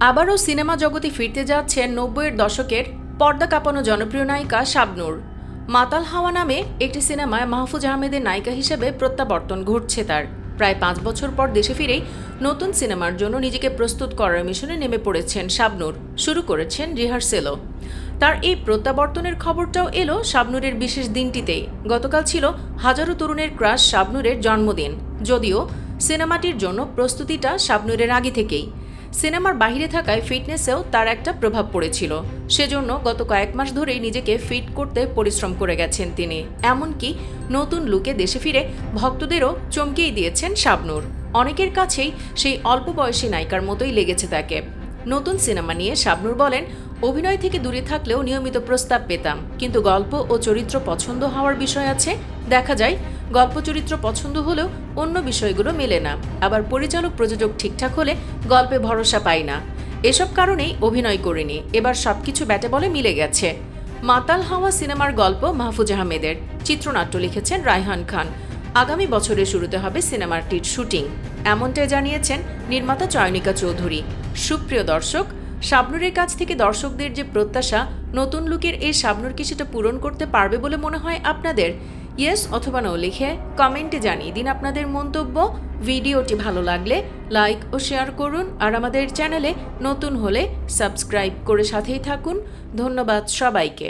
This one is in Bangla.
আবারও সিনেমা জগতে ফিরতে যাচ্ছেন ৯০-এর দশকের পর্দা কাঁপানো জনপ্রিয় নায়িকা শাবনূর। মাতাল হাওয়া নামে একটি সিনেমায় মাহফুজ আহমেদের নায়িকা হিসেবে প্রত্যাবর্তন ঘটছে তার। প্রায় ৫ বছর পর দেশে ফিরেই নতুন সিনেমার জন্য নিজেকে প্রস্তুত করার মিশনে নেমে পড়েছেন শাবনূর। শুরু করেছেন রিহার্সেলও। তার এই প্রত্যাবর্তনের খবরটাও এলো শাবনূরের বিশেষ দিনটিতেই। গতকাল ছিল হাজারো তরুণের ক্রাশ শাবনূরের জন্মদিন। যদিও সিনেমাটির জন্য প্রস্তুতিটা শাবনূরের আগে থেকেই। সিনেমার বাইরে থাকায় ফিটনেসেও তার একটা প্রভাব পড়েছিল। সেজন্য গত কয়েক মাস ধরেই নিজেকে ফিট করতে পরিশ্রম করে গেছেন তিনি। এমনকি নতুন লুকে দেশে ফিরে ভক্তদেরও চমকেই দিয়েছেন শাবনূর। অনেকের কাছেই সেই অল্প বয়সী নায়িকার মতোই লেগেছে তাকে। নতুন সিনেমা নিয়ে শাবনূর বলেন, অভিনয় থেকে দূরে থাকলেও নিয়মিত প্রস্তাব পেতাম, কিন্তু গল্প ও চরিত্র পছন্দ হওয়ার বিষয় আছে। দেখা যায় গল্প চরিত্র পছন্দ হলেও অন্য বিষয়গুলো মেলে না। আবার পরিচালক প্রযোজক ঠিকঠাক হলে গল্পে ভরসা পাই না। এসব কারণেই অভিনয় করিনি। এবার সবকিছু ব্যাটে বলে মিলে গেছে। মাতাল হাওয়া সিনেমার গল্প মাহফুজ আহমেদের, চিত্রনাট্য লিখেছেন রায়হান খান। আগামী বছরের শুরুতে হবে সিনেমাটির শুটিং, এমনটাই জানিয়েছেন নির্মাতা চয়নিকা চৌধুরী। সুপ্রিয় দর্শক, শাবনূরের কাছ থেকে দর্শকদের যে প্রত্যাশা, নতুন লুকের এই শাবনূর কি সেটা পূরণ করতে পারবে বলে মনে হয় আপনাদের? ইয়েস অথবা নো লিখে কমেন্টে জানিয়ে দিন আপনাদের মন্তব্য। ভিডিওটি ভালো লাগলে লাইক ও শেয়ার করুন, আর আমাদের চ্যানেলে নতুন হলে সাবস্ক্রাইব করে সাথেই থাকুন। ধন্যবাদ সবাইকে।